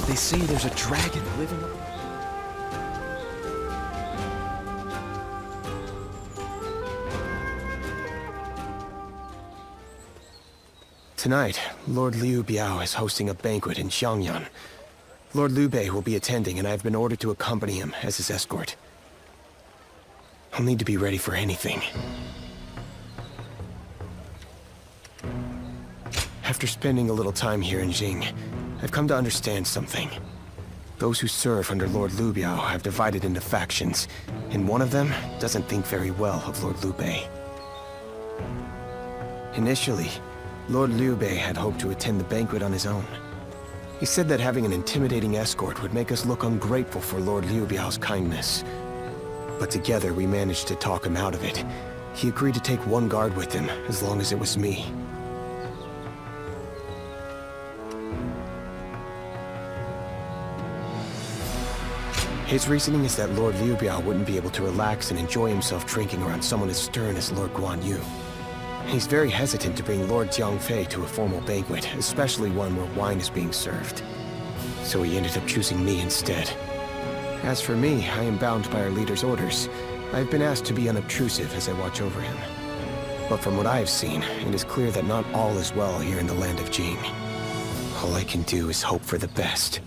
They say there's a dragon living up... Tonight, Lord Liu Biao is hosting a banquet in Xiangyan. Lord Liu Bei will be attending, and I have been ordered to accompany him as his escort. I'll need to be ready for anything. After spending a little time here in Jing, I've come to understand something. Those who serve under Lord Liu Biao have divided into factions, and one of them doesn't think very well of Lord Liu Bei. Initially, Lord Liu Bei had hoped to attend the banquet on his own. He said that having an intimidating escort would make us look ungrateful for Lord Liu Biao's kindness. But together we managed to talk him out of it. He agreed to take one guard with him, as long as it was me. His reasoning is that Lord Liu Biao wouldn't be able to relax and enjoy himself drinking around someone as stern as Lord Guan Yu. He's very hesitant to bring Lord Jiangfei to a formal banquet, especially one where wine is being served. So he ended up choosing me instead. As for me, I am bound by our leader's orders. I've been asked to be unobtrusive as I watch over him. But from what I have seen, it is clear that not all is well here in the land of Jing. All I can do is hope for the best.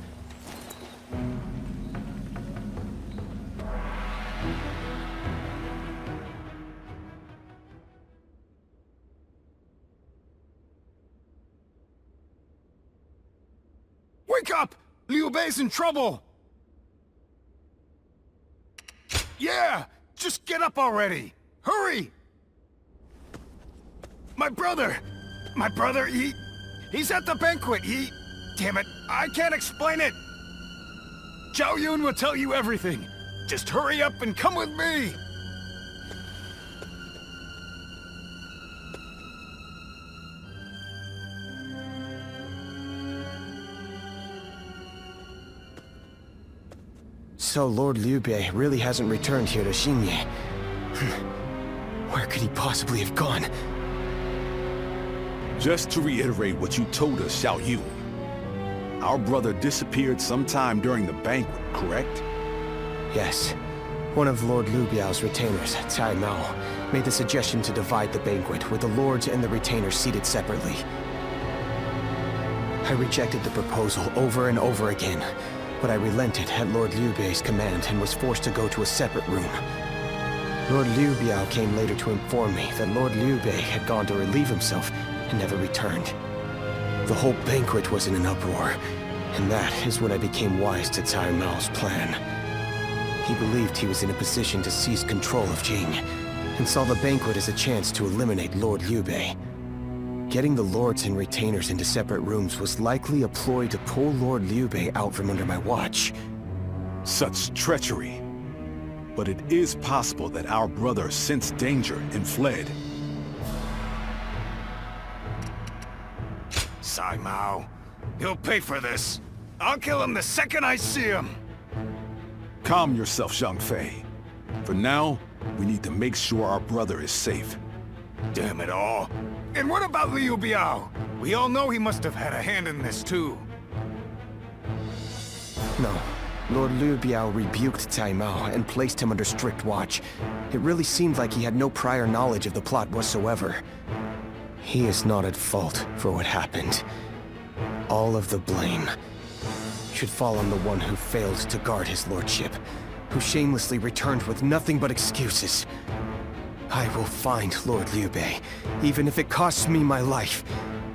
Wake up! Liu Bei's in trouble! Yeah! Just get up already! Hurry! My brother! My brother, he's at the banquet, Damn it, I can't explain it! Zhao Yun will tell you everything. Just hurry up and come with me! So Lord Liu Bei really hasn't returned here to Xingye. Where could he possibly have gone? Just to reiterate what you told us, Xiao Yu. Our brother disappeared sometime during the banquet, correct? Yes. One of Lord Liu Biao's retainers, Cai Mao, made the suggestion to divide the banquet with the lords and the retainers seated separately. I rejected the proposal over and over again, but I relented at Lord Liu Bei's command and was forced to go to a separate room. Lord Liu Biao came later to inform me that Lord Liu Bei had gone to relieve himself and never returned. The whole banquet was in an uproar, and that is when I became wise to Cai Mao's plan. He believed he was in a position to seize control of Jing, and saw the banquet as a chance to eliminate Lord Liu Bei. Getting the lords and retainers into separate rooms was likely a ploy to pull Lord Liu Bei out from under my watch. Such treachery. But it is possible that our brother sensed danger and fled. Cai Mao, he'll pay for this. I'll kill him the second I see him. Calm yourself, Zhang Fei. For now, we need to make sure our brother is safe. Damn it all. And what about Liu Biao? We all know he must have had a hand in this too. No. Lord Liu Biao rebuked Cai Mao and placed him under strict watch. It really seemed like he had no prior knowledge of the plot whatsoever. He is not at fault for what happened. All of the blame should fall on the one who failed to guard his lordship, who shamelessly returned with nothing but excuses. I will find Lord Liu Bei, even if it costs me my life.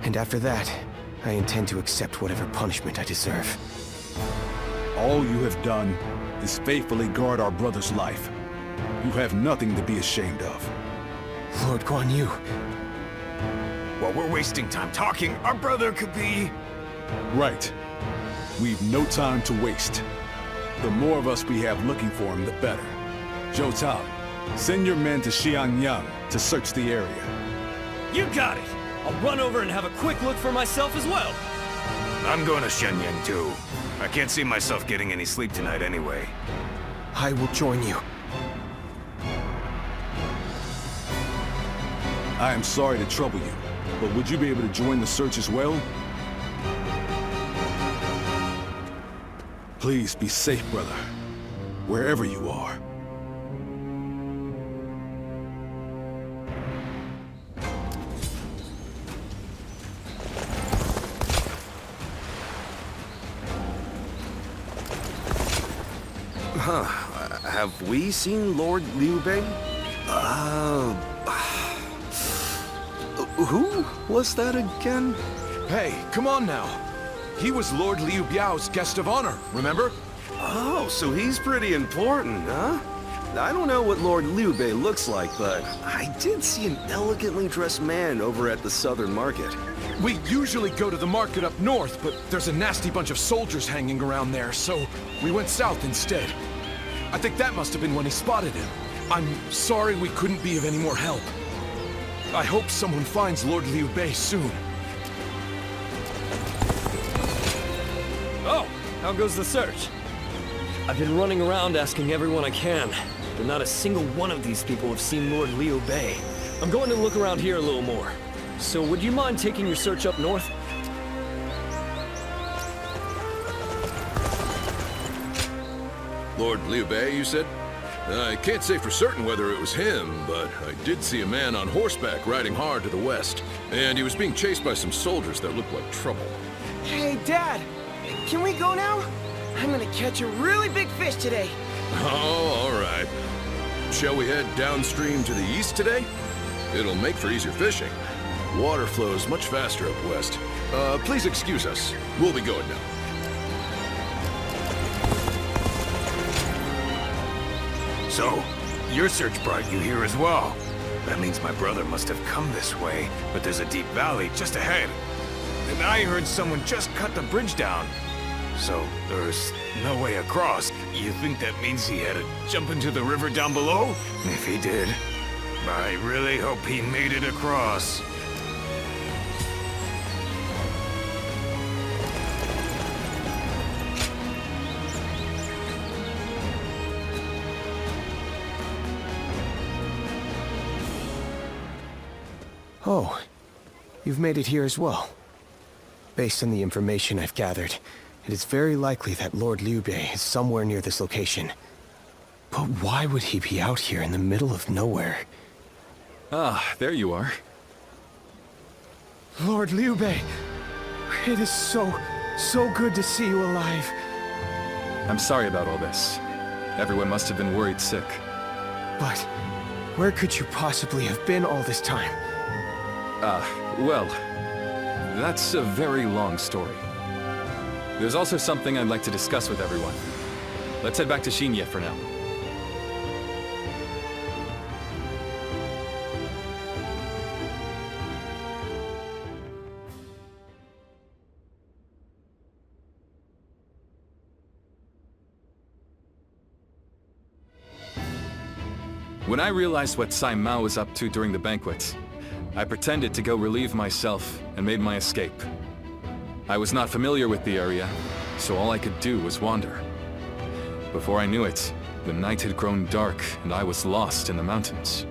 And after that, I intend to accept whatever punishment I deserve. All you have done is faithfully guard our brother's life. You have nothing to be ashamed of. Lord Guan Yu. While we're wasting time talking, our brother could be... Right. We've no time to waste. The more of us we have looking for him, the better. Zhou Tao, send your men to Xiangyang to search the area. You got it! I'll run over and have a quick look for myself as well. I'm going to Shenyang too. I can't see myself getting any sleep tonight anyway. I will join you. I am sorry to trouble you, but would you be able to join the search as well? Please be safe, brother. Wherever you are. Have we seen Lord Liu Bei? Who was that again? Hey, come on now. He was Lord Liu Biao's guest of honor, remember? Oh, so he's pretty important, huh? I don't know what Lord Liu Bei looks like, but I did see an elegantly dressed man over at the southern market. We usually go to the market up north, but there's a nasty bunch of soldiers hanging around there, so we went south instead. I think that must have been when he spotted him. I'm sorry we couldn't be of any more help. I hope someone finds Lord Liu Bei soon. Oh, how goes the search? I've been running around asking everyone I can, but not a single one of these people have seen Lord Liu Bei. I'm going to look around here a little more. So would you mind taking your search up north? Lord Liu Bei, you said? I can't say for certain whether it was him, but I did see a man on horseback riding hard to the west, and he was being chased by some soldiers that looked like trouble. Hey, Dad! Can we go now? I'm gonna catch a really big fish today. Oh, all right. Shall we head downstream to the east today? It'll make for easier fishing. Water flows much faster up west. Please excuse us. We'll be going now. So, your search brought you here as well. That means my brother must have come this way, but there's a deep valley just ahead. And I heard someone just cut the bridge down. So, there's no way across. You think that means he had to jump into the river down below? If he did, I really hope he made it across. Oh, you've made it here as well. Based on the information I've gathered, it is very likely that Lord Liu Bei is somewhere near this location. But why would he be out here in the middle of nowhere? Ah, there you are. Lord Liu Bei, it is so good to see you alive. I'm sorry about all this. Everyone must have been worried sick. But where could you possibly have been all this time? Well, that's a very long story. There's also something I'd like to discuss with everyone. Let's head back to Xinye for now. When I realized what Sai Mao was up to during the banquet, I pretended to go relieve myself and made my escape. I was not familiar with the area, so all I could do was wander. Before I knew it, the night had grown dark and I was lost in the mountains.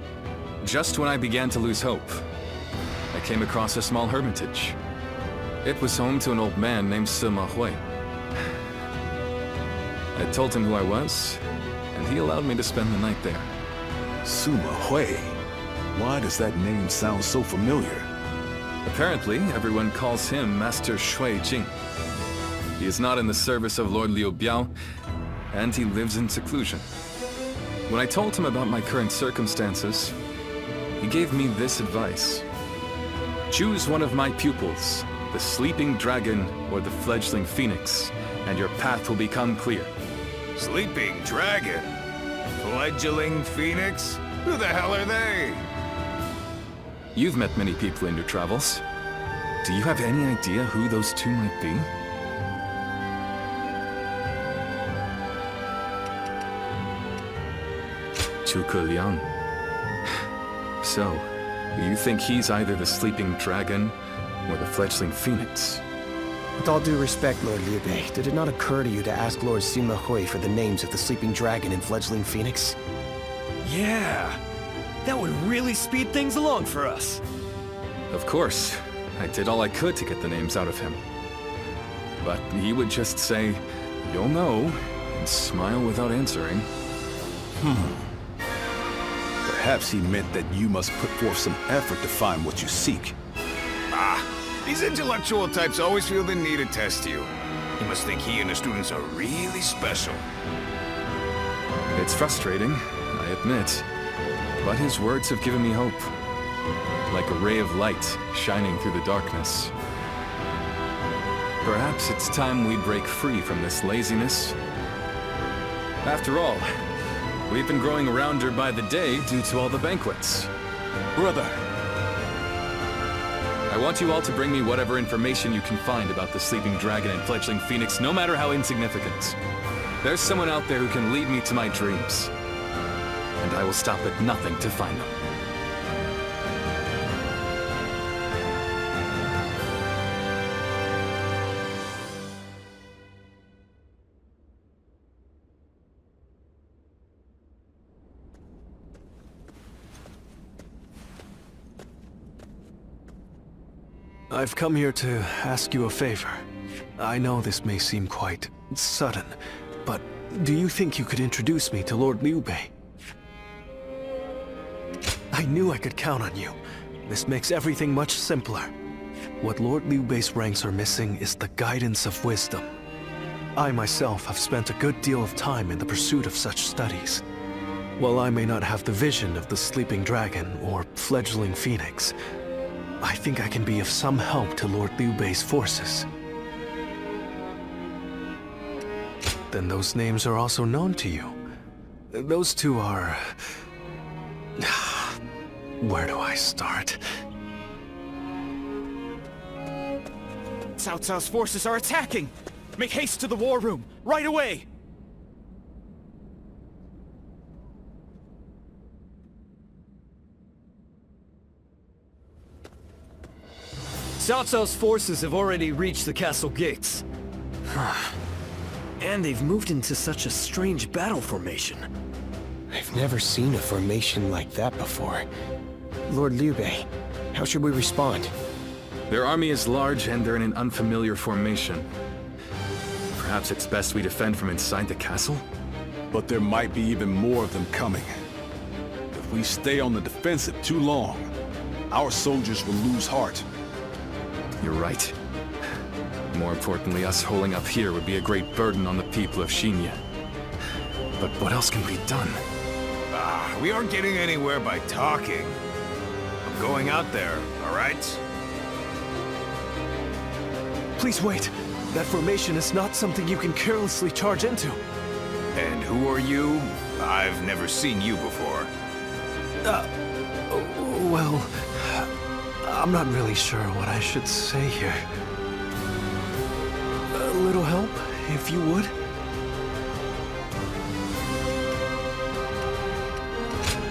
Just when I began to lose hope, I came across a small hermitage. It was home to an old man named Sima Hui. I told him who I was, and he allowed me to spend the night there. Sima Hui. Why does that name sound so familiar? Apparently, everyone calls him Master Shui Jing. He is not in the service of Lord Liu Biao, and he lives in seclusion. When I told him about my current circumstances, he gave me this advice. Choose one of my pupils, the sleeping dragon or the fledgling phoenix, and your path will become clear. Sleeping dragon? Fledgling phoenix? Who the hell are they? You've met many people in your travels. Do you have any idea who those two might be? Zhuge Liang. So, you think he's either the sleeping dragon or the fledgling phoenix? With all due respect, Lord Liu Bei, did it not occur to you to ask Lord Sima Hui for the names of the sleeping dragon and fledgling phoenix? Yeah, that would really speed things along for us. Of course. I did all I could to get the names out of him. But he would just say, You'll know, and smile without answering. Perhaps he meant that you must put forth some effort to find what you seek. These intellectual types always feel the need to test you. He must think he and the students are really special. It's frustrating, I admit. But his words have given me hope. Like a ray of light shining through the darkness. Perhaps it's time we break free from this laziness. After all, we've been growing around her by the day due to all the banquets. Brother, I want you all to bring me whatever information you can find about the Sleeping Dragon and Fledgling Phoenix, no matter how insignificant. There's someone out there who can lead me to my dreams. And I will stop at nothing to find them. I've come here to ask you a favor. I know this may seem quite sudden, but do you think you could introduce me to Lord Liu Bei? I knew I could count on you. This makes everything much simpler. What Lord Liu Bei's ranks are missing is the guidance of wisdom. I myself have spent a good deal of time in the pursuit of such studies. While I may not have the vision of the Sleeping Dragon or Fledgling Phoenix, I think I can be of some help to Lord Liu Bei's forces. Then those names are also known to you. Those two are... Where do I start? Cao Cao's forces are attacking! Make haste to the war room, right away! Cao Cao's forces have already reached the castle gates. And they've moved into such a strange battle formation. I've never seen a formation like that before. Lord Liu Bei, how should we respond? Their army is large and they're in an unfamiliar formation. Perhaps it's best we defend from inside the castle? but there might be even more of them coming. If we stay on the defensive too long, our soldiers will lose heart. You're right. More importantly, us holding up here would be a great burden on the people of Shinya. But what else can be done? We aren't getting anywhere by talking. I'm going out there, all right? Please wait. That formation is not something you can carelessly charge into. And who are you? I've never seen you before. Well, I'm not really sure what I should say here. A little help, if you would?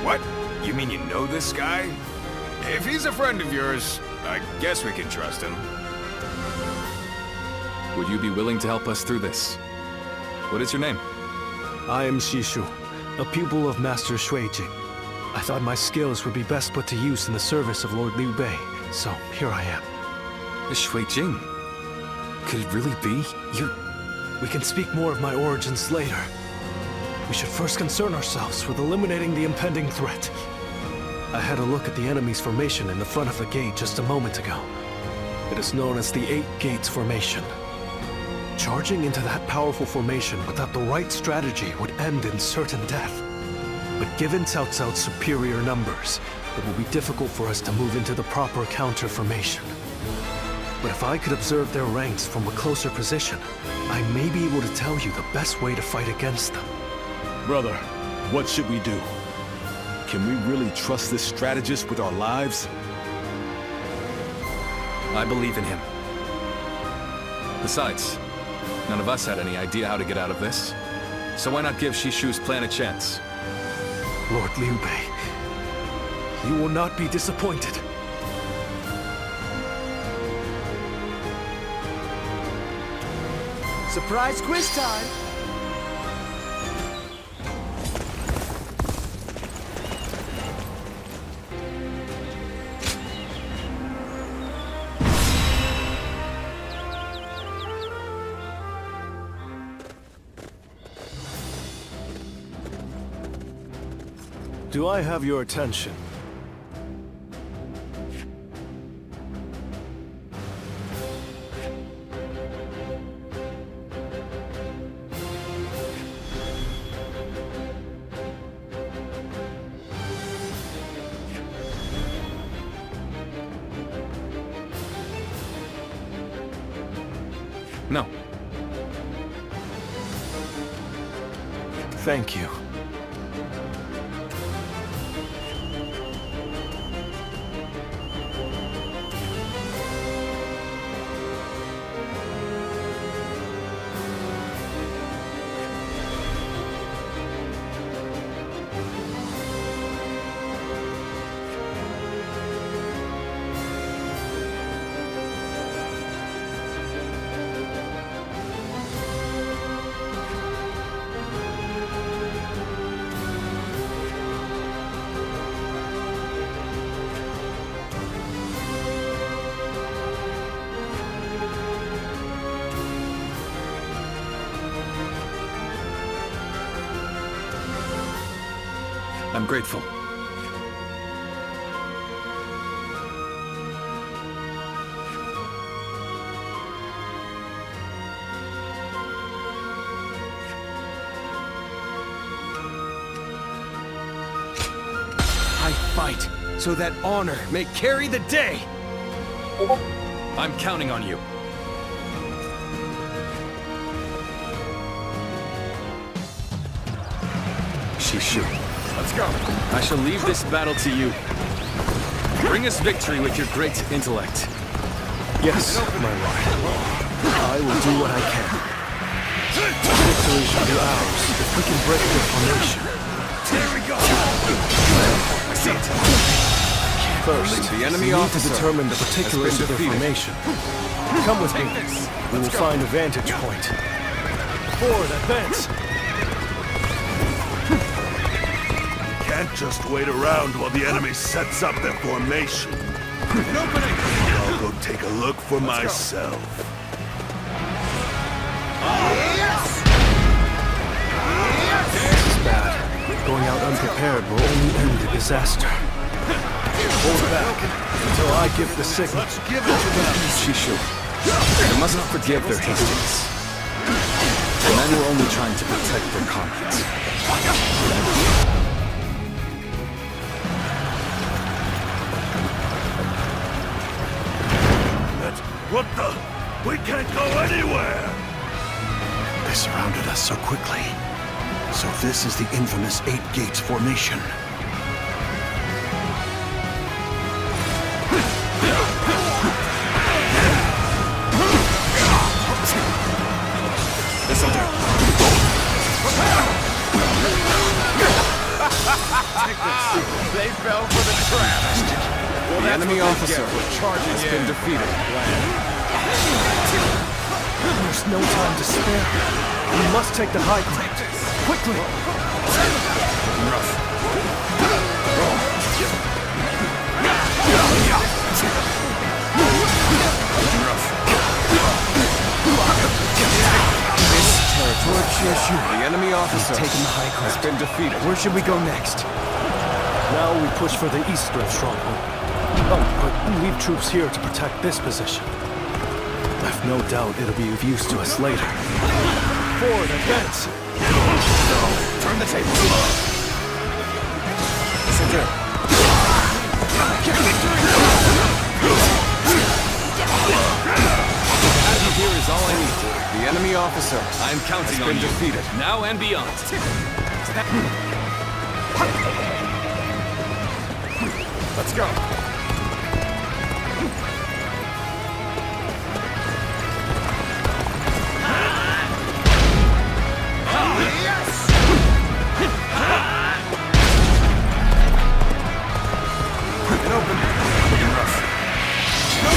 What? You mean you know this guy? If he's a friend of yours, I guess we can trust him. Would you be willing to help us through this? What is your name? I am Shishu, a pupil of Master Shuijing. I thought my skills would be best put to use in the service of Lord Liu Bei, so here I am. Shuijing? Could it really be you? We can speak more of my origins later. We should first concern ourselves with eliminating the impending threat. I had a look at the enemy's formation in the front of the gate just a moment ago. It is known as the Eight Gates Formation. Charging into that powerful formation without the right strategy would end in certain death. But given Cao Cao's superior numbers, it will be difficult for us to move into the proper counter formation. But if I could observe their ranks from a closer position, I may be able to tell you the best way to fight against them. Brother, what should we do? Can we really trust this strategist with our lives? I believe in him. Besides, none of us had any idea how to get out of this. So why not give Shishu's plan a chance? Lord Liu Bei, you will not be disappointed. Surprise quiz time! Do I have your attention? No. Thank you. I'm grateful. I fight so that honor may carry the day! I'm counting on you. Shishu. Let's go. I shall leave this battle to you. Bring us victory with your great intellect. Yes, my lord. I will do what I can. Victory shall be ours if we can break their formation. Here we go! I see it. First, The enemy we need to officer determine the particulars has of been their defeated. formation. Come with me. We will find a vantage point. Forward, advance! Can't just wait around while the enemy sets up their formation. I'll go take a look for myself. This is bad. Going out unprepared will only end in disaster. Hold back until I give the signal. Let's give it to them! Shishu. You must not forgive their hastings. The men were only trying to protect their comrades. What the? We can't go anywhere! They surrounded us so quickly. So this is the infamous Eight Gates formation. This'll do. They fell for the trap. Well, The enemy officer charging has been defeated. There's no time to spare. We must take the high ground. Quickly! The enemy officer Taking the high has ground. been defeated. Where should we go next? Now we push for the eastern stronghold. Oh, but leave troops here to protect this position. I've no doubt it'll be of use to us later. Forward, advance! Turn the table. This'll do. Having here is all I need. The enemy officer I'm counting has on been you. defeated. Now and beyond. Let's go. Get open. Looking rough.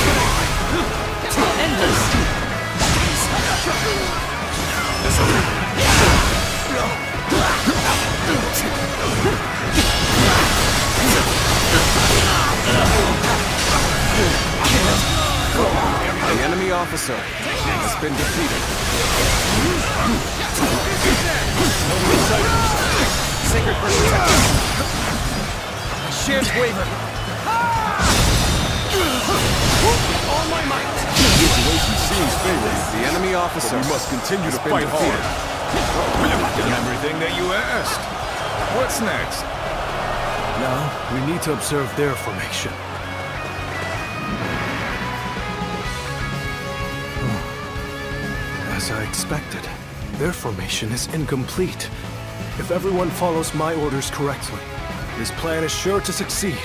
The enemy officer has been defeated. Sacred protection. shan't waver. All my might. The situation seems favorable. The enemy officer. We must continue to fight hard. Did everything that you asked. What's next? Now, we need to observe their formation. As I expected, their formation is incomplete. If everyone follows my orders correctly, this plan is sure to succeed.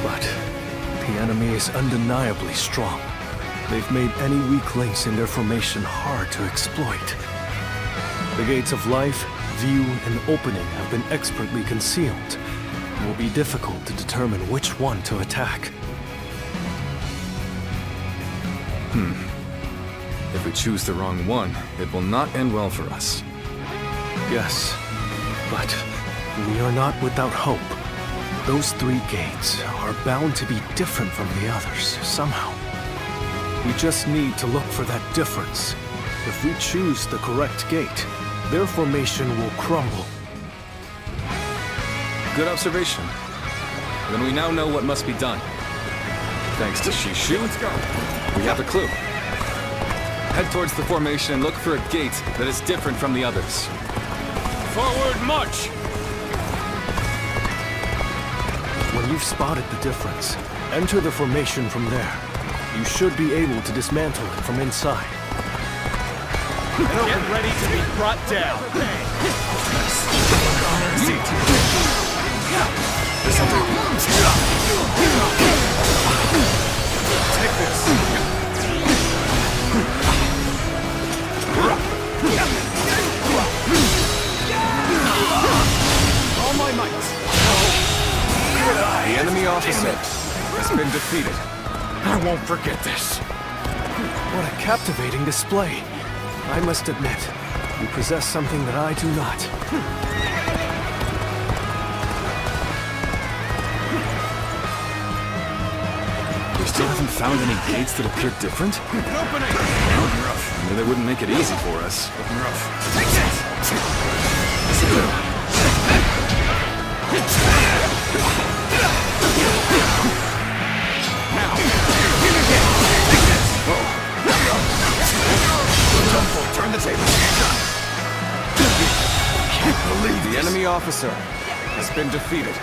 But the enemy is undeniably strong. They've made any weak links in their formation hard to exploit. The gates of life, view, and opening have been expertly concealed. It will be difficult to determine which one to attack. If we choose the wrong one, it will not end well for us. Yes, but we are not without hope. Those 3 gates are bound to be different from the others, somehow. We just need to look for that difference. If we choose the correct gate, their formation will crumble. Good observation. Then we now know what must be done. Thanks to Shishu, we have a clue. Head towards the formation and look for a gate that is different from the others. Forward march! When you've spotted the difference, enter the formation from there. You should be able to dismantle it from inside. Get ready to be brought down. Take this. All my might. The enemy officer has been defeated. I won't forget this. What a captivating display. I must admit, you possess something that I do not. We still haven't found any gates that appear different? I knew they wouldn't make it easy for us. Take this! Now! Take this! Turn the table. Can't believe The enemy officer has been defeated.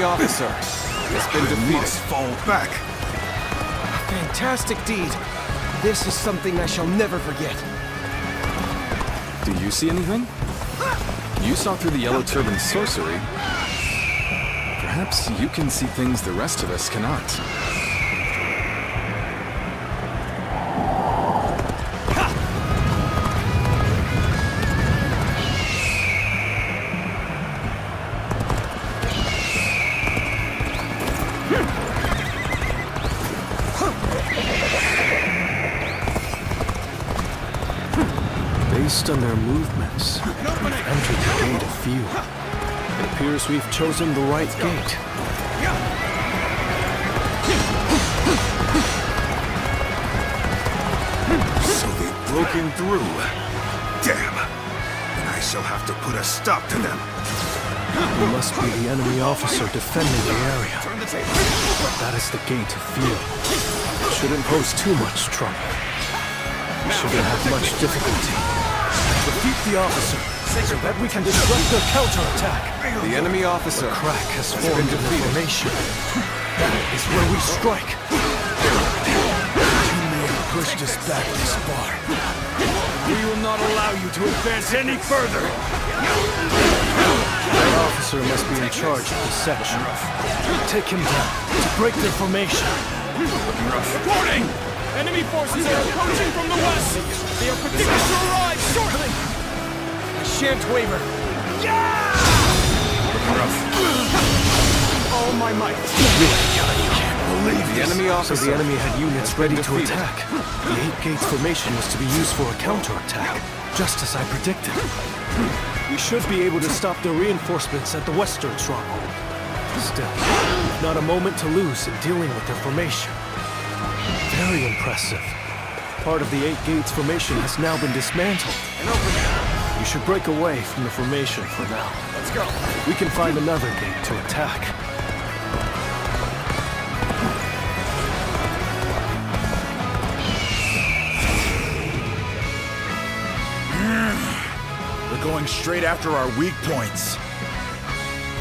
Officer has been defeated. Must fall back. Fantastic deed. This is something I shall never forget. Do you see anything? You saw through the Yellow Turban's sorcery. Perhaps you can see things the rest of us cannot. Based on their movements, we've entered the gate of view. It appears we've chosen the right gate. So they've broken through. Damn. Then I shall have to put a stop to them. It must be the enemy officer defending the area. But that is the gate of view. It shouldn't pose too much trouble. We shouldn't have much difficulty. Defeat the officer, so that we can disrupt their counterattack. The enemy officer A crack has formed in the formation. That is where we strike. You may have pushed us back this far. We will not allow you to advance any further. That officer must be in charge of this section. Take him down to break their formation. Reporting! Enemy forces are approaching from the west! They are predicted to arrive shortly! shan't waver. All my might. The enemy officer. The enemy had units ready to attack. The 8 gates formation was to be used for a counterattack, just as I predicted. We should be able to stop the reinforcements at the western stronghold. Still, not a moment to lose in dealing with their formation. Very impressive. Part of the 8 gates formation has now been dismantled. We should break away from the formation for now. Let's go. We can find another gate to attack. We're going straight after our weak points.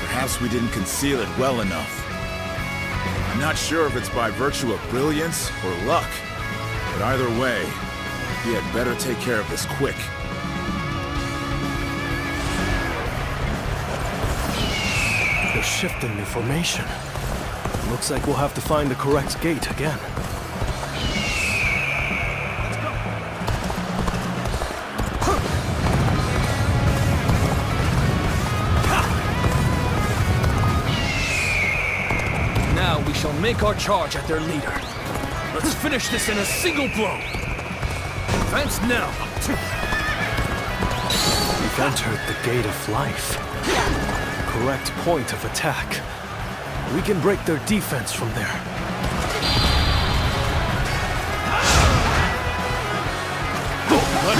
Perhaps we didn't conceal it well enough. I'm not sure if it's by virtue of brilliance or luck, but either way, we had better take care of this quick. They're shifting the formation. Looks like we'll have to find the correct gate again. Now we shall make our charge at their leader. Let's finish this in a single blow. Advance now. We've entered the Gate of Life. Correct point of attack. We can break their defense from there.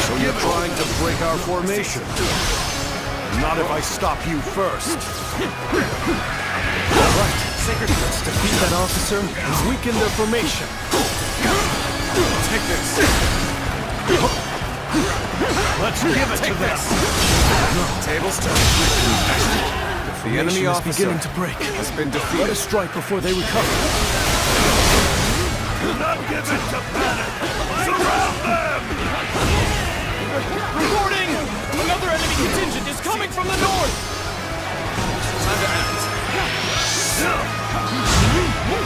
So you're trying to break our formation. Not if I stop you first. All right. Let's defeat that officer and weaken their formation. Take this. Let's give it to them. Tables turned. The enemy officer is beginning to break. Has been defeated. Let us strike before they recover. Do not give in to panic! Surround them! Reporting! Another enemy contingent is coming from the north! Time to act.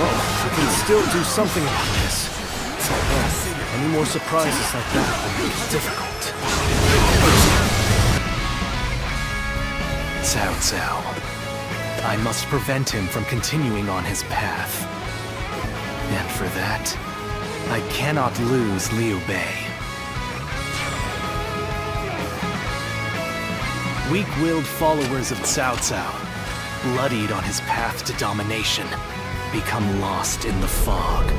Oh, we can still do something about this. Any more surprises like that will make it difficult. Cao Cao. I must prevent him from continuing on his path. And for that, I cannot lose Liu Bei. Weak-willed followers of Cao Cao, bloodied on his path to domination, become lost in the fog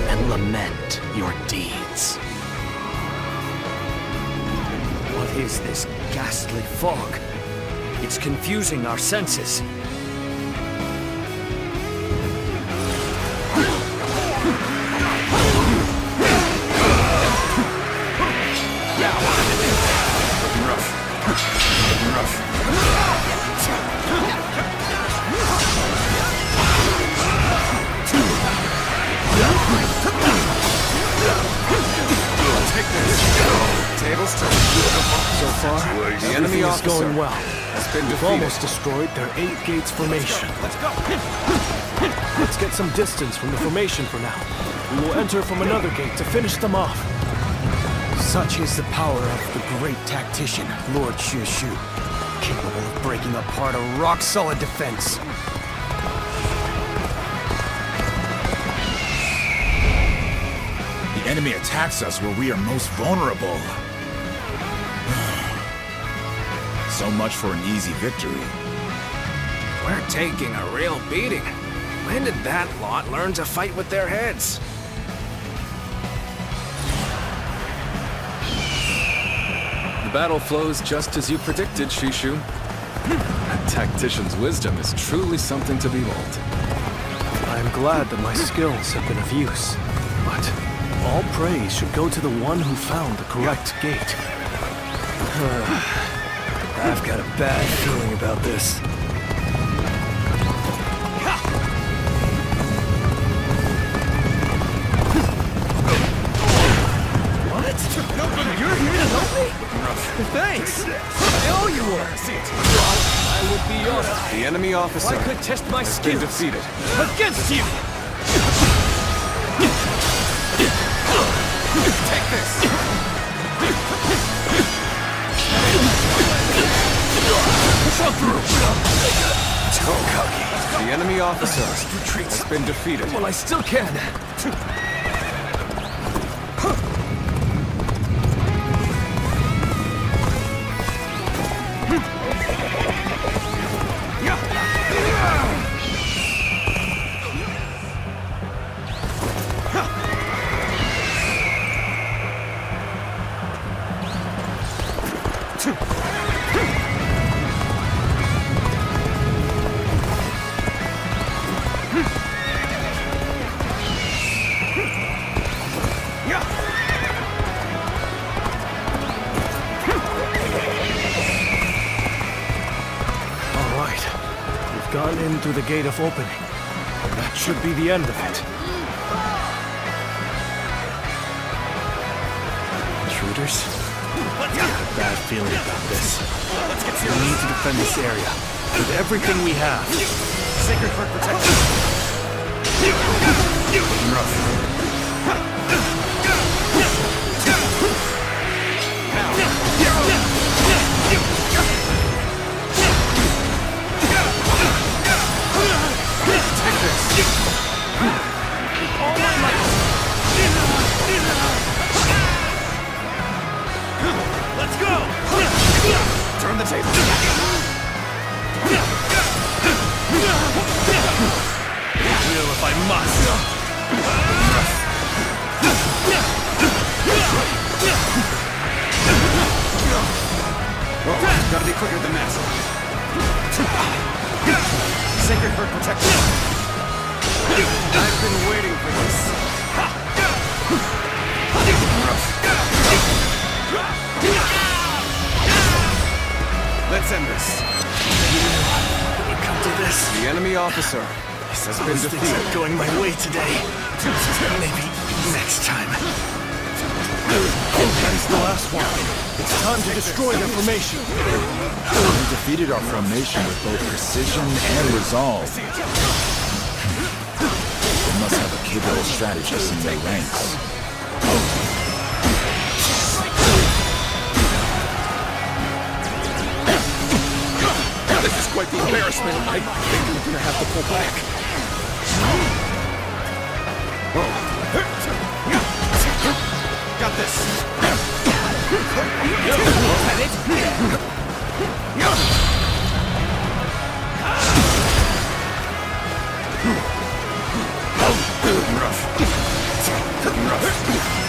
and lament your deeds. What is this ghastly fog? It's confusing our senses. Tables turned. So far, the enemy is going well. We've almost destroyed their 8 gates formation. Let's get some distance from the formation for now. We will enter from another gate to finish them off. Such is the power of the great tactician, Lord Shu, capable of breaking apart a rock-solid defense. The enemy attacks us where we are most vulnerable. So much for an easy victory. We're taking a real beating. When did that lot learn to fight with their heads? The battle flows just as you predicted, Shishu. A tactician's wisdom is truly something to behold. I am glad that my skills have been of use, but all praise should go to the one who found the correct gate. I've got a bad feeling about this. What? You're here to help me? Thanks! I owe you one! I will be honest. The enemy officer I could test my has been skills defeated. against you! Take this! The enemy officer has been defeated. Well, I still can. Gone in through the gate of opening. That should be the end of it. Intruders? I have a bad feeling about this. We need to defend this area with everything we have. Sacred Heart protection. Let's go! Turn the table. Will if I must. Oh, gotta be quicker than that. Sacred Heart protection. I've been waiting for this. Let's end this. We come to this. The enemy officer has been Things defeated. aren't going my way today. Maybe next time. That's the last one. It's time to destroy their formation. We defeated our formation with both precision and resolve. They must have a capable strategist in their ranks. This is quite the embarrassment. I think we're gonna have to pull back. Got this.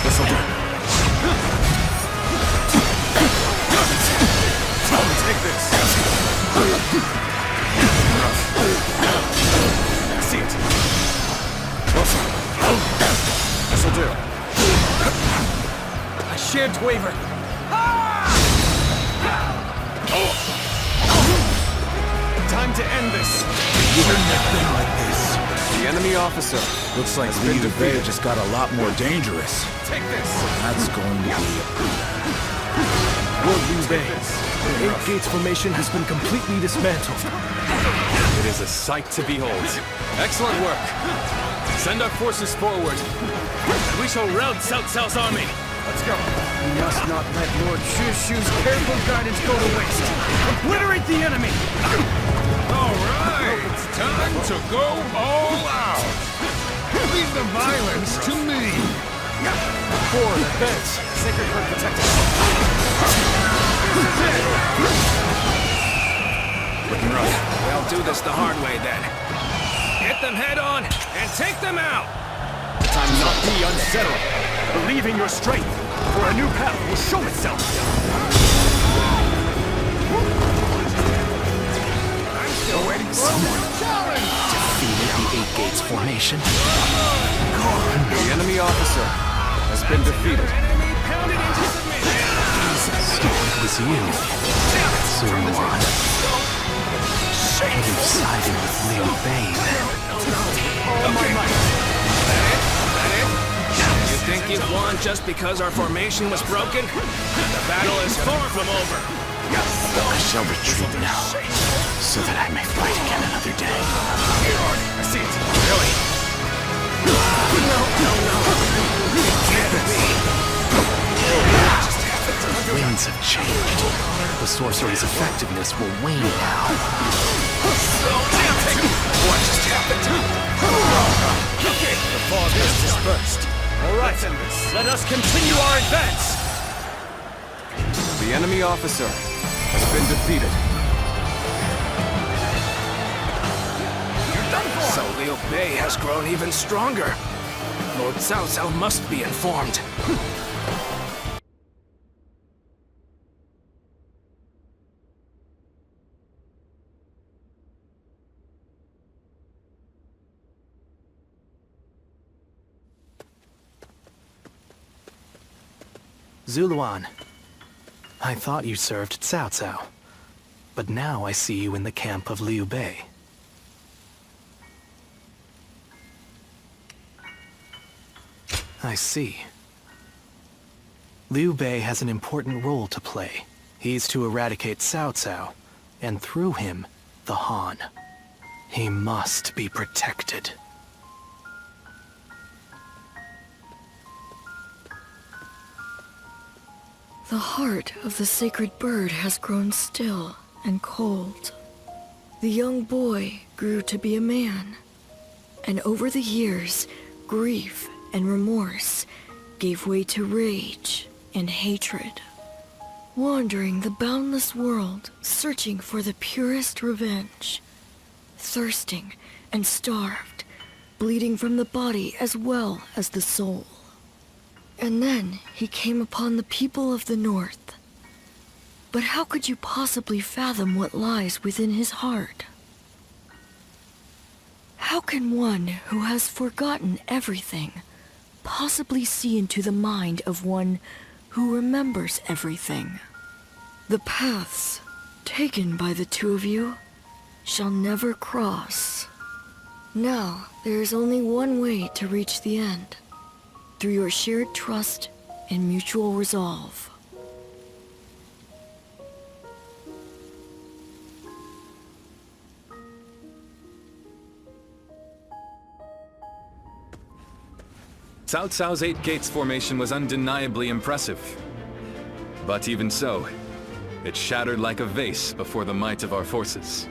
This'll do. Take this. See it. This'll do. I shan't waver. Time to end this. The enemy officer. Looks like Liu Bei just got a lot more dangerous. Take this. That's going to be Lord Liu Bei, the Eight Gates formation has been completely dismantled. It is a sight to behold. Excellent work. Send our forces forward. And we shall rout Cao Cao's army. Let's go. We must not let Lord Shushu's careful guidance go to waste. Obliterate the enemy! All right. It's time to go all out. Leave the violence to me. Forward, advance. Sacred Heart protected. Looking rough. We'll do this the hard way then. Hit them head on and take them out! Time not be unsettled. Believe in your strength, for a new path will show itself. I'm still waiting for a challenge. Defeated the Eight Gates formation. The enemy officer has been defeated. So it was you, Zuluan. You've sided with Liu Bei then. You think you've won just because our formation was broken? The battle is far from over. I shall retreat now, so that I may fight again another day. I see it. Really? When winds have changed. The sorcery's effectiveness will wane now. What just happened? Okay, the fog has dispersed. All right, let us continue our advance. The enemy officer has been defeated. So Liu Bei has grown even stronger. Lord Cao Cao must be informed. Zuluan, I thought you served Cao Cao, but now I see you in the camp of Liu Bei. I see. Liu Bei has an important role to play. He's to eradicate Cao Cao, and through him, the Han. He must be protected. The heart of the sacred bird has grown still and cold. The young boy grew to be a man, and over the years, grief and remorse gave way to rage and hatred. Wandering the boundless world, searching for the purest revenge. Thirsting and starved, bleeding from the body as well as the soul. And then he came upon the people of the North. But how could you possibly fathom what lies within his heart? How can one who has forgotten everything possibly see into the mind of one who remembers everything? The paths taken by the two of you shall never cross. Now, there is only one way to reach the end. Through your shared trust and mutual resolve. Cao Cao's 8 gates formation was undeniably impressive. But even so, it shattered like a vase before the might of our forces.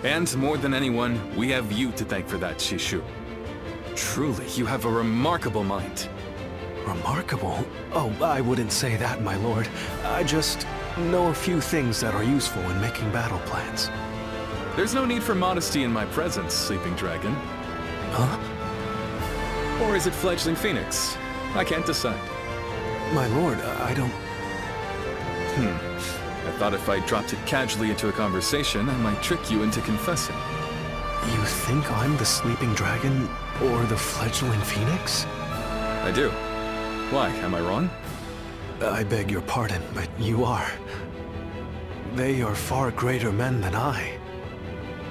And more than anyone, we have you to thank for that, Shishu. Truly, you have a remarkable mind. Remarkable? Oh, I wouldn't say that, my lord. I just know a few things that are useful in making battle plans. There's no need for modesty in my presence, Sleeping Dragon. Huh? Or is it Fledgling Phoenix? I can't decide. My lord, I don't... I thought if I dropped it casually into a conversation, I might trick you into confessing. You think I'm the Sleeping Dragon or the Fledgling Phoenix? I do. Why, am I wrong? I beg your pardon, but you are. They are far greater men than I.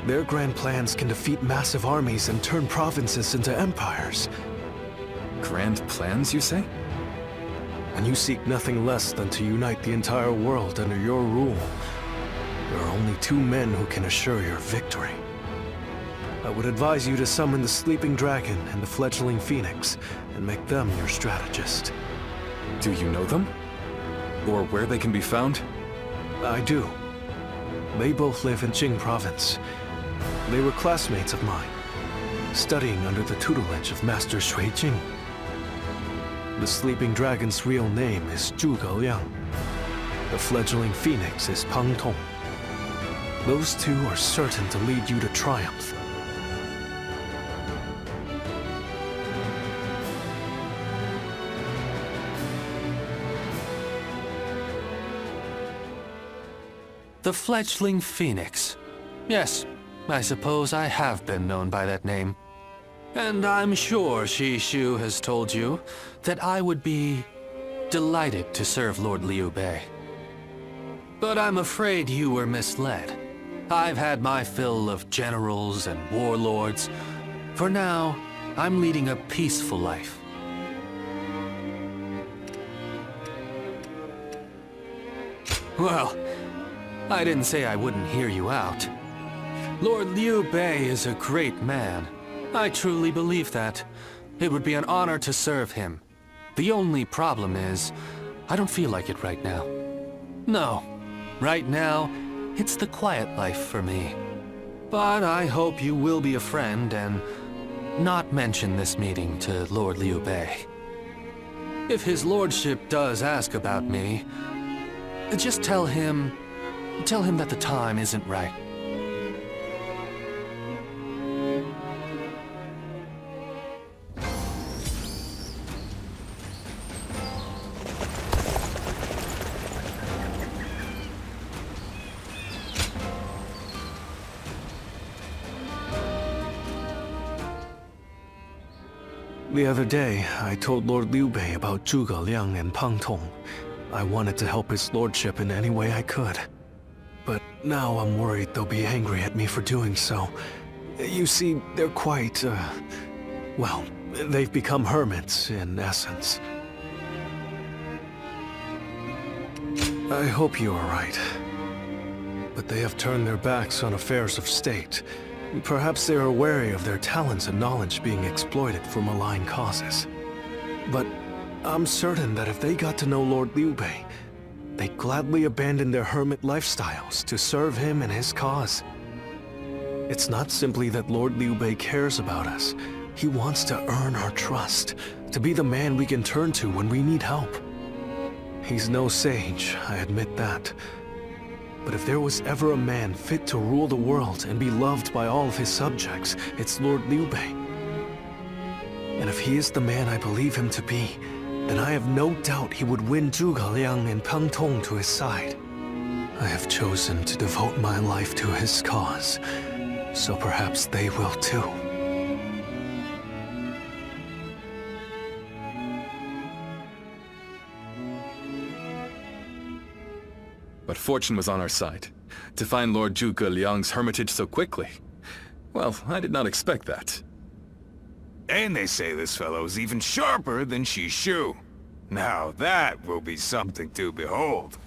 Their grand plans can defeat massive armies and turn provinces into empires. Grand plans, you say? And you seek nothing less than to unite the entire world under your rule. There are only 2 men who can assure your victory. I would advise you to summon the Sleeping Dragon and the Fledgling Phoenix, and make them your strategist. Do you know them? Or where they can be found? I do. They both live in Jing Province. They were classmates of mine, studying under the tutelage of Master Shui Jing. The Sleeping Dragon's real name is Zhuge Liang. The Fledgling Phoenix is Pang Tong. Those 2 are certain to lead you to triumph. The Fledgling Phoenix. Yes, I suppose I have been known by that name. And I'm sure Shishu has told you that I would be delighted to serve Lord Liu Bei. But I'm afraid you were misled. I've had my fill of generals and warlords. For now, I'm leading a peaceful life. Well, I didn't say I wouldn't hear you out. Lord Liu Bei is a great man. I truly believe that. It would be an honor to serve him. The only problem is, I don't feel like it right now. No. Right now, it's the quiet life for me. But I hope you will be a friend and not mention this meeting to Lord Liu Bei. If his lordship does ask about me, just tell him that the time isn't right. The other day, I told Lord Liu Bei about Zhuge Liang and Pang Tong. I wanted to help his lordship in any way I could. But now I'm worried they'll be angry at me for doing so. You see, they're quite, well, they've become hermits, in essence. I hope you are right. But they have turned their backs on affairs of state. Perhaps they are wary of their talents and knowledge being exploited for malign causes. But I'm certain that if they got to know Lord Liu Bei, they'd gladly abandon their hermit lifestyles to serve him and his cause. It's not simply that Lord Liu Bei cares about us. He wants to earn our trust, to be the man we can turn to when we need help. He's no sage, I admit that. But if there was ever a man fit to rule the world and be loved by all of his subjects, it's Lord Liu Bei. And if he is the man I believe him to be, then I have no doubt he would win Zhuge Liang and Pang Tong to his side. I have chosen to devote my life to his cause, so perhaps they will too. But fortune was on our side. To find Lord Zhuge Liang's hermitage so quickly. Well, I did not expect that. And they say this fellow's even sharper than Shishu. Now that will be something to behold.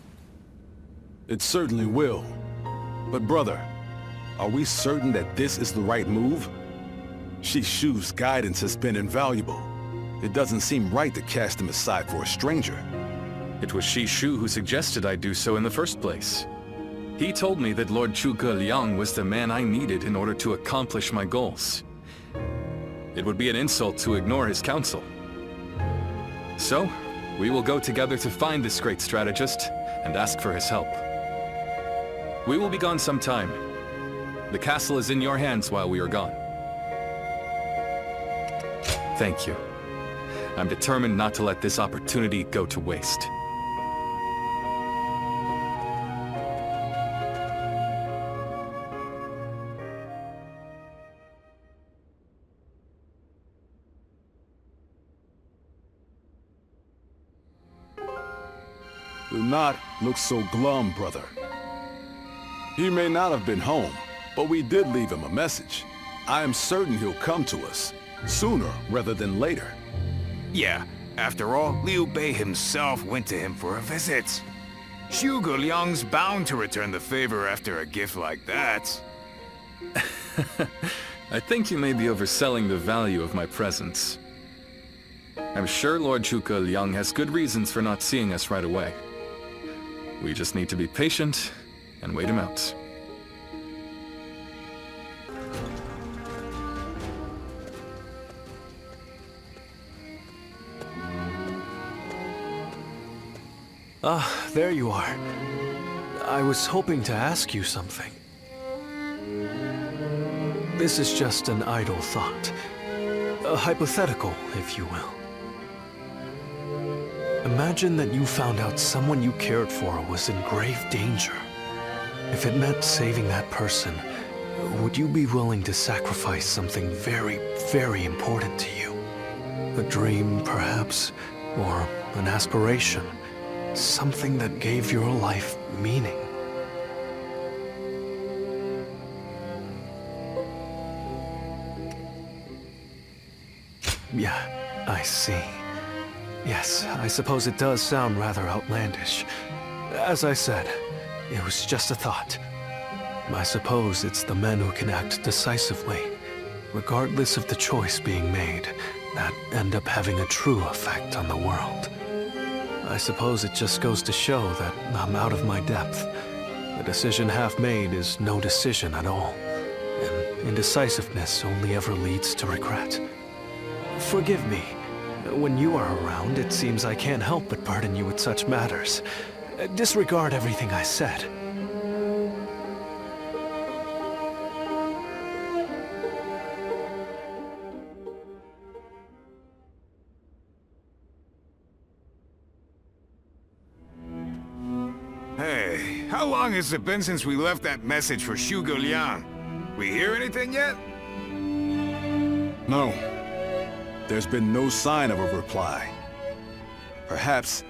It certainly will. But brother, are we certain that this is the right move? Shishu's guidance has been invaluable. It doesn't seem right to cast him aside for a stranger. It was Shishu who suggested I do so in the first place. He told me that Lord Zhuge Liang was the man I needed in order to accomplish my goals. It would be an insult to ignore his counsel. So, we will go together to find this great strategist and ask for his help. We will be gone some time. The castle is in your hands while we are gone. Thank you. I'm determined not to let this opportunity go to waste. Do not look so glum, brother. He may not have been home, but we did leave him a message. I am certain he'll come to us, sooner rather than later. Yeah, after all, Liu Bei himself went to him for a visit. Zhuge Liang's bound to return the favor after a gift like that. I think you may be overselling the value of my presence. I'm sure Lord Zhuge Liang has good reasons for not seeing us right away. We just need to be patient and wait him out. Ah, there you are. I was hoping to ask you something. This is just an idle thought. A hypothetical, if you will. Imagine that you found out someone you cared for was in grave danger. If it meant saving that person, would you be willing to sacrifice something very, very important to you? A dream, perhaps, or an aspiration. Something that gave your life meaning. Yeah, I see. Yes, I suppose it does sound rather outlandish. As I said, it was just a thought. I suppose it's the men who can act decisively, regardless of the choice being made, that end up having a true effect on the world. I suppose it just goes to show that I'm out of my depth. A decision half made is no decision at all. And indecisiveness only ever leads to regret. Forgive me. When you are around, it seems I can't help but burden you with such matters. Disregard everything I said. Hey, how long has it been since we left that message for Zhuge Liang? We hear anything yet? No. There's been no sign of a reply. Perhaps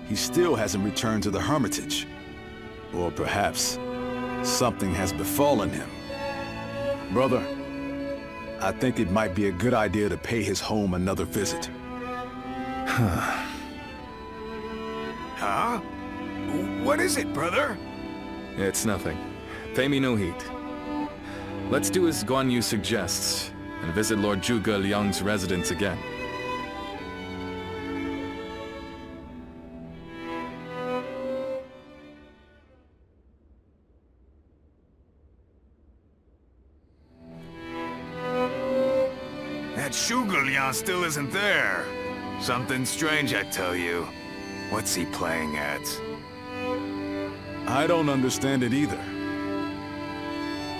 he still hasn't returned to the Hermitage. Or perhaps something has befallen him. Brother, I think it might be a good idea to pay his home another visit. Huh? What is it, brother? It's nothing. Pay me no heed. Let's do as Guan Yu suggests, and visit Lord Zhuge Liang's residence again. That Zhuge Liang still isn't there. Something strange, I tell you. What's he playing at? I don't understand it either.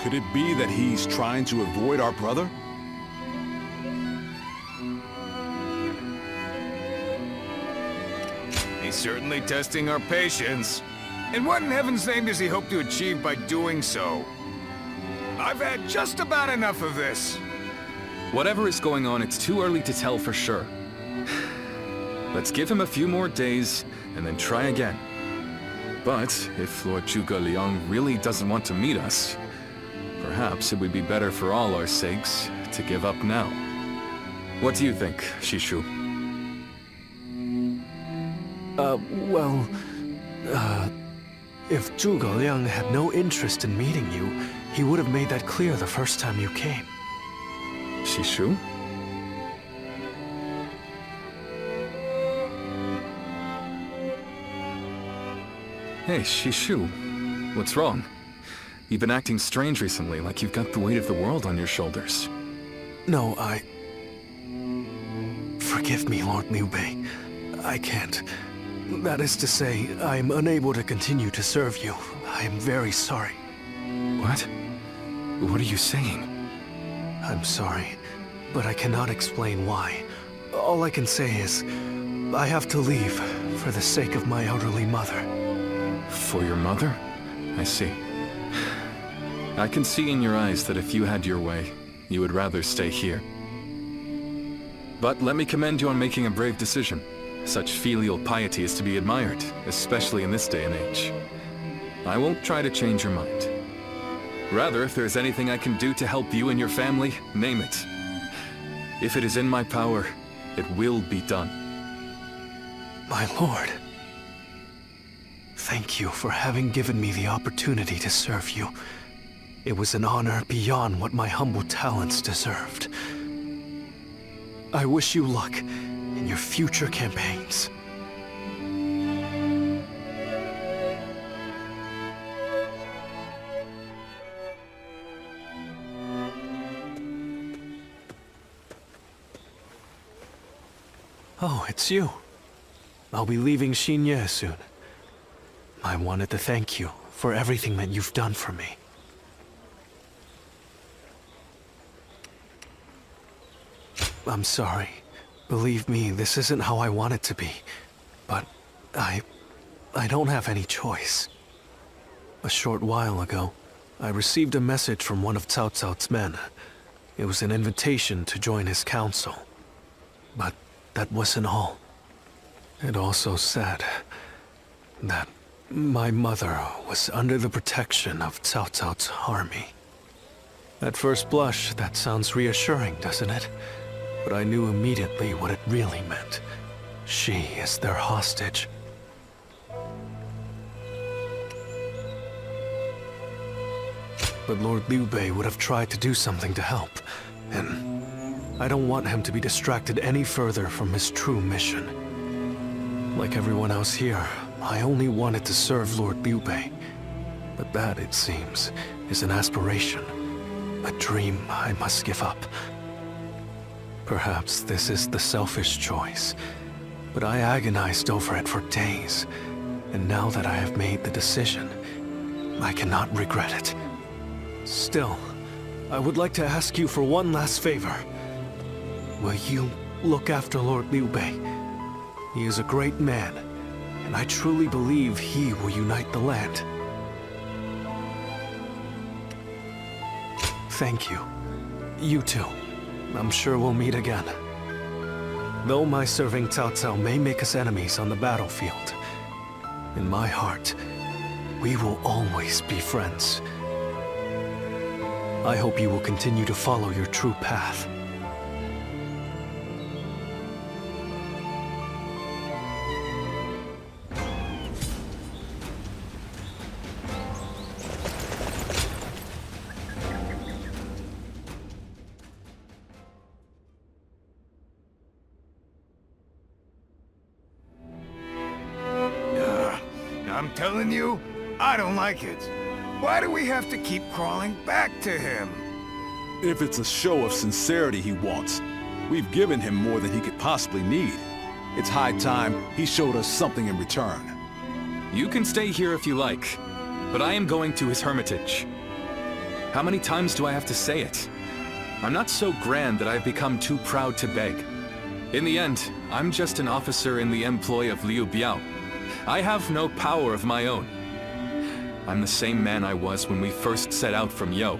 Could it be that he's trying to avoid our brother? He's certainly testing our patience. And what in heaven's name does he hope to achieve by doing so? I've had just about enough of this. Whatever is going on, it's too early to tell for sure. Let's give him a few more days, and then try again. But if Lord Zhuge Liang really doesn't want to meet us, perhaps it would be better for all our sakes to give up now. What do you think, Shishu? If Zhuge Liang had no interest in meeting you, he would have made that clear the first time you came. Shishu? Hey, Shishu. What's wrong? You've been acting strange recently, like you've got the weight of the world on your shoulders. No, Forgive me, Lord Liu Bei. I can't. That is to say, I'm unable to continue to serve you. I am very sorry. What? What are you saying? I'm sorry, but I cannot explain why. All I can say is, I have to leave for the sake of my elderly mother. For your mother? I see. I can see in your eyes that if you had your way, you would rather stay here. But let me commend you on making a brave decision. Such filial piety is to be admired, especially in this day and age. I won't try to change your mind. Rather, if there's anything I can do to help you and your family, name it. If it is in my power, it will be done. My lord. Thank you for having given me the opportunity to serve you. It was an honor beyond what my humble talents deserved. I wish you luck in your future campaigns. Oh, it's you. I'll be leaving Xinye soon. I wanted to thank you for everything that you've done for me. I'm sorry. Believe me, this isn't how I want it to be. But I don't have any choice. A short while ago, I received a message from one of Cao Cao's men. It was an invitation to join his council. But that wasn't all. It also said that my mother was under the protection of Cao Cao's army. At first blush, that sounds reassuring, doesn't it? But I knew immediately what it really meant. She is their hostage. But Lord Liu Bei would have tried to do something to help, and I don't want him to be distracted any further from his true mission. Like everyone else here, I only wanted to serve Lord Liu Bei. But that, it seems, is an aspiration. A dream I must give up. Perhaps this is the selfish choice, but I agonized over it for days. And now that I have made the decision, I cannot regret it. Still, I would like to ask you for one last favor. Will you look after Lord Liu Bei? He is a great man, and I truly believe he will unite the land. Thank you. You too. I'm sure we'll meet again. Though my serving Cao Cao may make us enemies on the battlefield, in my heart, we will always be friends. I hope you will continue to follow your true path. I'm telling you, I don't like it. Why do we have to keep crawling back to him? If it's a show of sincerity he wants, we've given him more than he could possibly need. It's high time he showed us something in return. You can stay here if you like, but I am going to his hermitage. How many times do I have to say it? I'm not so grand that I've become too proud to beg. In the end, I'm just an officer in the employ of Liu Biao. I have no power of my own. I'm the same man I was when we first set out from Yo.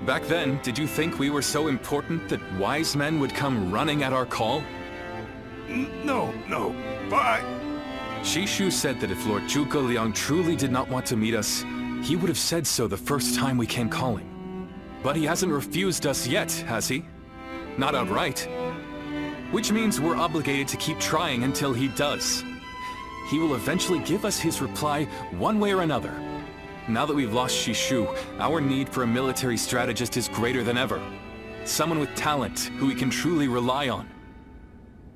Back then, did you think we were so important that wise men would come running at our call? No, but... Shishu said that if Lord Zhuge Liang truly did not want to meet us, he would have said so the first time we came calling. But he hasn't refused us yet, has he? Not outright. Which means we're obligated to keep trying until he does. He will eventually give us his reply one way or another. Now that we've lost Shishu, our need for a military strategist is greater than ever. Someone with talent who we can truly rely on.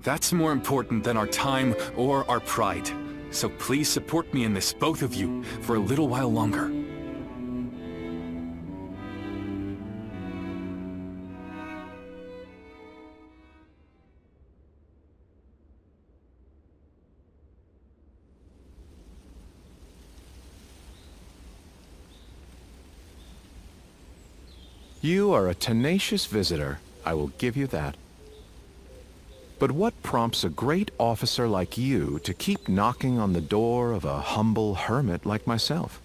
That's more important than our time or our pride. So please support me in this, both of you, for a little while longer. You are a tenacious visitor, I will give you that. But what prompts a great officer like you to keep knocking on the door of a humble hermit like myself?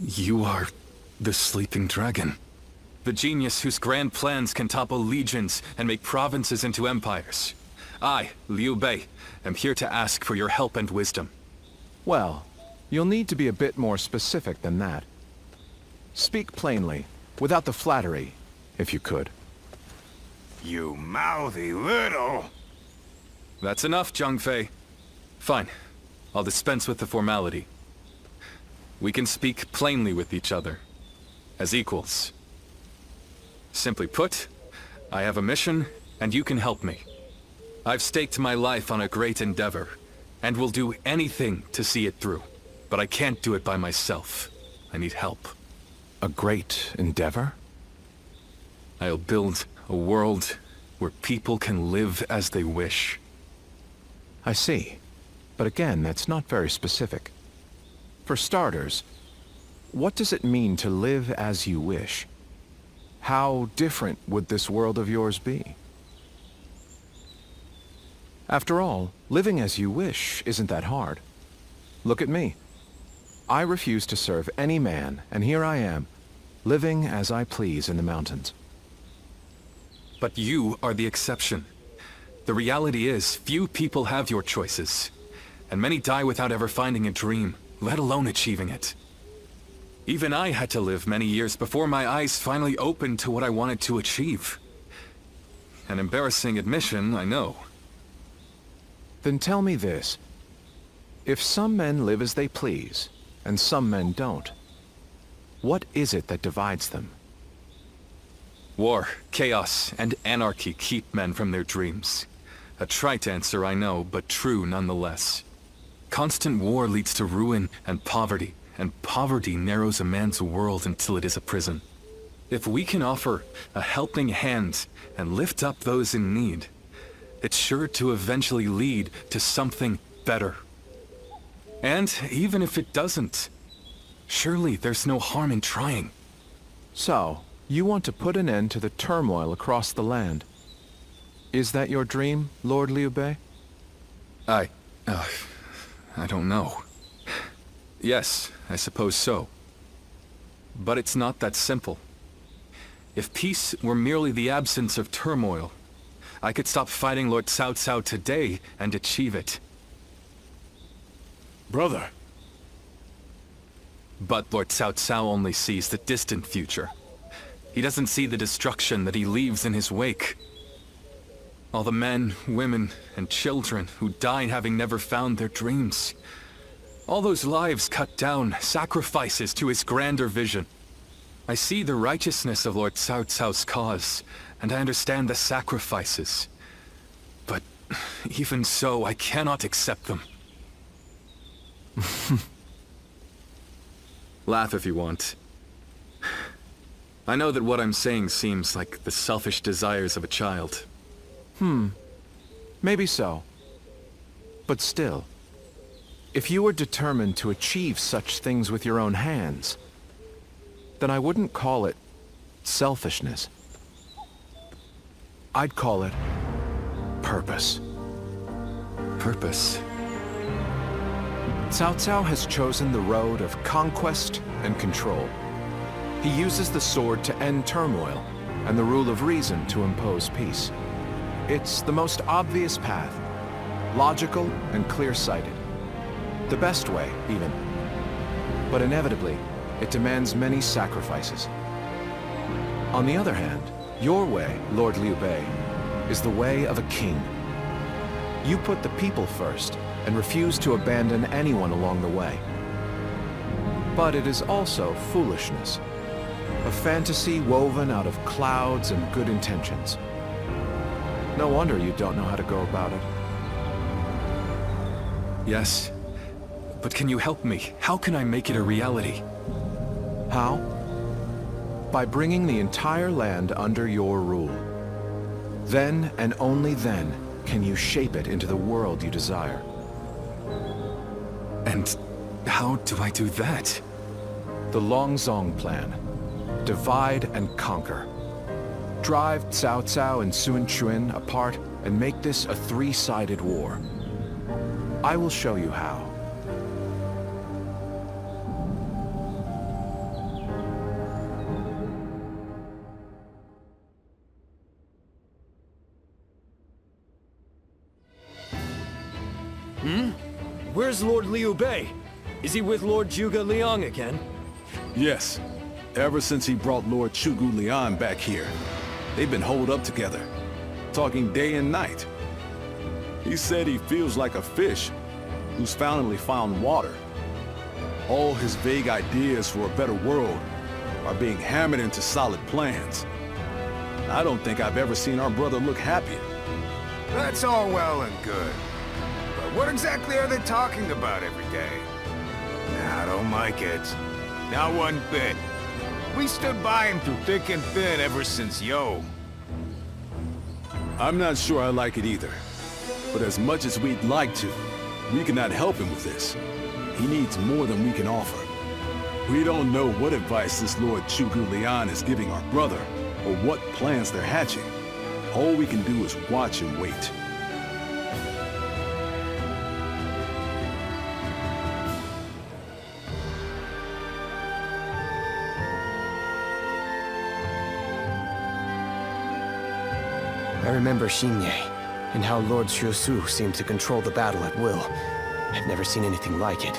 You are the sleeping dragon. The genius whose grand plans can topple legions and make provinces into empires. I, Liu Bei, am here to ask for your help and wisdom. Well, you'll need to be a bit more specific than that. Speak plainly, without the flattery, if you could. You mouthy little... That's enough, Zhang Fei. Fine. I'll dispense with the formality. We can speak plainly with each other, as equals. Simply put, I have a mission, and you can help me. I've staked my life on a great endeavor, and will do anything to see it through. But I can't do it by myself. I need help. A great endeavor? I'll build a world where people can live as they wish. I see. But again, that's not very specific. For starters, what does it mean to live as you wish? How different would this world of yours be? After all, living as you wish isn't that hard. Look at me. I refuse to serve any man, and here I am, living as I please in the mountains. But you are the exception. The reality is, few people have your choices. And many die without ever finding a dream, let alone achieving it. Even I had to live many years before my eyes finally opened to what I wanted to achieve. An embarrassing admission, I know. Then tell me this. If some men live as they please, and some men don't, what is it that divides them? War, chaos, and anarchy keep men from their dreams. A trite answer, I know, but true nonetheless. Constant war leads to ruin and poverty narrows a man's world until it is a prison. If we can offer a helping hand and lift up those in need, it's sure to eventually lead to something better. And even if it doesn't, surely there's no harm in trying. So, you want to put an end to the turmoil across the land. Is that your dream, Lord Liu Bei? I don't know. Yes, I suppose so. But it's not that simple. If peace were merely the absence of turmoil, I could stop fighting Lord Cao Cao today and achieve it. Brother. But Lord Cao Cao only sees the distant future. He doesn't see the destruction that he leaves in his wake. All the men, women, and children who died having never found their dreams. All those lives cut down, sacrifices to his grander vision. I see the righteousness of Lord Cao Cao's cause, and I understand the sacrifices. But even so, I cannot accept them. Laugh if you want. I know that what I'm saying seems like the selfish desires of a child. Maybe so. But still, if you were determined to achieve such things with your own hands, then I wouldn't call it selfishness. I'd call it purpose. Purpose? Cao Cao has chosen the road of conquest and control. He uses the sword to end turmoil, and the rule of reason to impose peace. It's the most obvious path, logical and clear-sighted. The best way, even. But inevitably, it demands many sacrifices. On the other hand, your way, Lord Liu Bei, is the way of a king. You put the people first, and refuse to abandon anyone along the way. But it is also foolishness. A fantasy woven out of clouds and good intentions. No wonder you don't know how to go about it. Yes, but can you help me? How can I make it a reality? How? By bringing the entire land under your rule. Then, and only then, can you shape it into the world you desire. And how do I do that? The Longzong plan. Divide and conquer. Drive Cao Cao and Sun Quan apart and make this a three-sided war. I will show you how. Where's Lord Liu Bei? Is he with Lord Zhuge Liang again? Yes. Ever since he brought Lord Zhuge Liang back here. They've been holed up together, talking day and night. He said he feels like a fish who's finally found water. All his vague ideas for a better world are being hammered into solid plans. I don't think I've ever seen our brother look happier. That's all well and good. But what exactly are they talking about every day? I don't like it. Not one bit. We stood by him through thick and thin ever since Yo. I'm not sure I like it either. But as much as we'd like to, we cannot help him with this. He needs more than we can offer. We don't know what advice this Lord Zhuge Liang is giving our brother, or what plans they're hatching. All we can do is watch and wait. I remember Xinye, and how Lord Xuesu seemed to control the battle at will. I've never seen anything like it.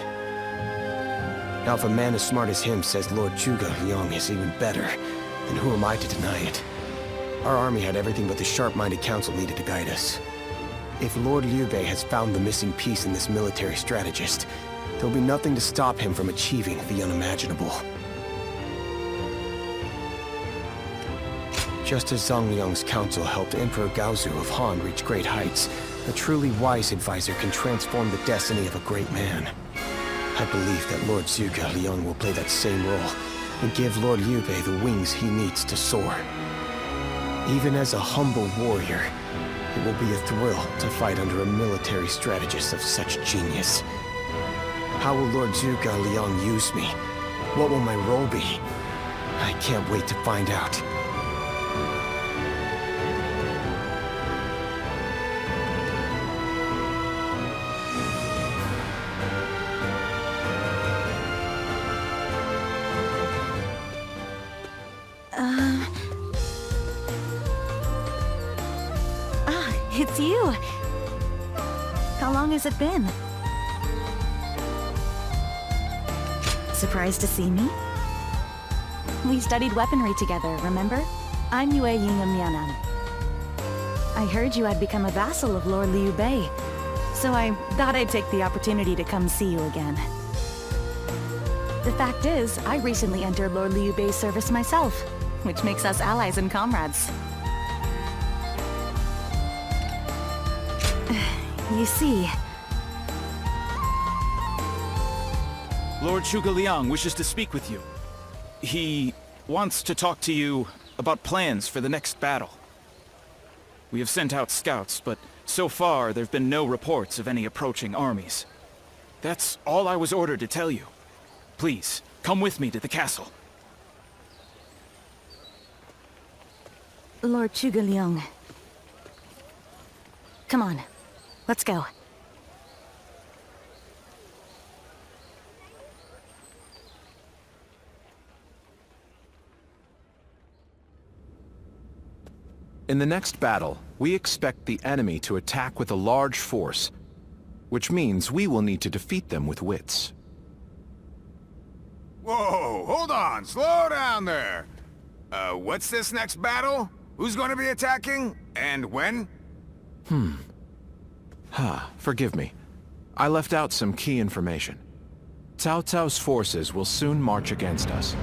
Now if a man as smart as him says Lord Zhuge Liang is even better, then who am I to deny it? Our army had everything but the sharp-minded council needed to guide us. If Lord Liu Bei has found the missing piece in this military strategist, there'll be nothing to stop him from achieving the unimaginable. Just as Zhang Liang's counsel helped Emperor Gaozu of Han reach great heights, a truly wise advisor can transform the destiny of a great man. I believe that Lord Zhuge Liang will play that same role and give Lord Liu Bei the wings he needs to soar. Even as a humble warrior, it will be a thrill to fight under a military strategist of such genius. How will Lord Zhuge Liang use me? What will my role be? I can't wait to find out. It's you! How long has it been? Surprised to see me? We studied weaponry together, remember? I'm Yue Ying of Mianan. I heard you had become a vassal of Lord Liu Bei, so I thought I'd take the opportunity to come see you again. The fact is, I recently entered Lord Liu Bei's service myself, which makes us allies and comrades. You see... Lord Zhuge Liang wishes to speak with you. He wants to talk to you about plans for the next battle. We have sent out scouts, but so far there have been no reports of any approaching armies. That's all I was ordered to tell you. Please, come with me to the castle. Lord Zhuge Liang. Come on. Let's go. In the next battle, we expect the enemy to attack with a large force, which means we will need to defeat them with wits. Whoa, hold on, slow down there. What's this next battle? Who's going to be attacking? And when? Forgive me. I left out some key information. Cao Cao's forces will soon march against us.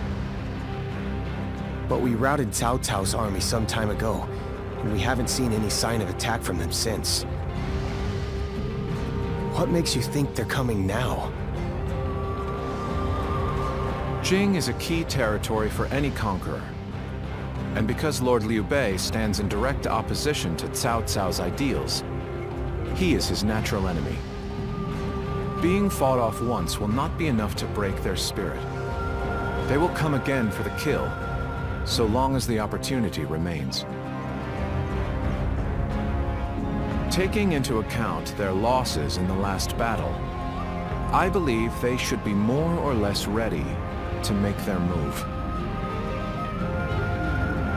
But we routed Cao Cao's army some time ago, and we haven't seen any sign of attack from them since. What makes you think they're coming now? Jing is a key territory for any conqueror. And because Lord Liu Bei stands in direct opposition to Cao Cao's ideals, he is his natural enemy. Being fought off once will not be enough to break their spirit. They will come again for the kill, so long as the opportunity remains. Taking into account their losses in the last battle, I believe they should be more or less ready to make their move.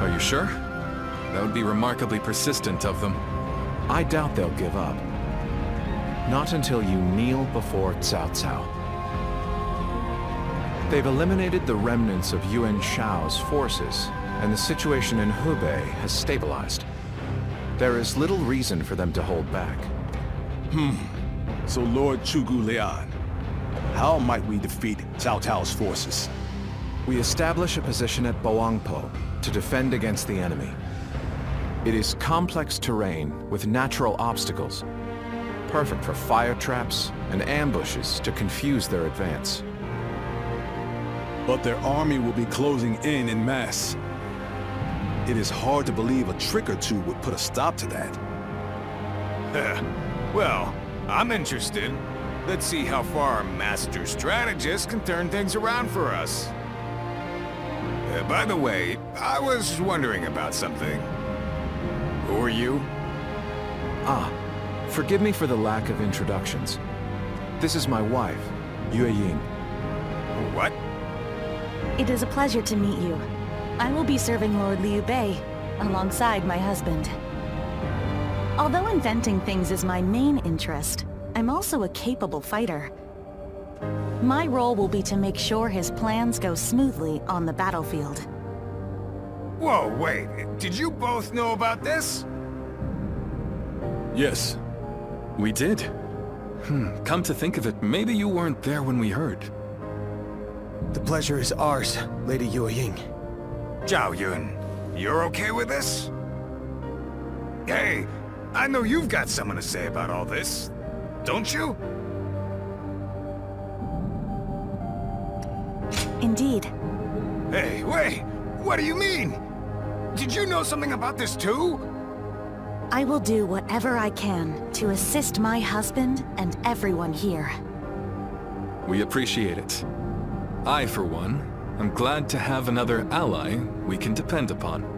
Are you sure? That would be remarkably persistent of them. I doubt they'll give up. Not until you kneel before Cao Cao. They've eliminated the remnants of Yuan Shao's forces, and the situation in Hubei has stabilized. There is little reason for them to hold back. So Lord Zhuge Liang, how might we defeat Cao Cao's forces? We establish a position at Boangpo to defend against the enemy. It is complex terrain with natural obstacles, perfect for fire traps and ambushes to confuse their advance. But their army will be closing in mass. It is hard to believe a trick or two would put a stop to that. Well, I'm interested. Let's see how far our master strategist can turn things around for us. By the way, I was wondering about something. Who are you? Forgive me for the lack of introductions. This is my wife, Yue Ying. What? It is a pleasure to meet you. I will be serving Lord Liu Bei, alongside my husband. Although inventing things is my main interest, I'm also a capable fighter. My role will be to make sure his plans go smoothly on the battlefield. Whoa, wait. Did you both know about this? Yes, we did. Come to think of it, maybe you weren't there when we heard. The pleasure is ours, Lady Yue Ying. Zhao Yun, You're okay with this? Hey, I know you've got something to say about all this, don't you? Indeed. Hey, wait! What do you mean? Did you know something about this too? I will do whatever I can to assist my husband and everyone here. We appreciate it. I, for one, am glad to have another ally we can depend upon.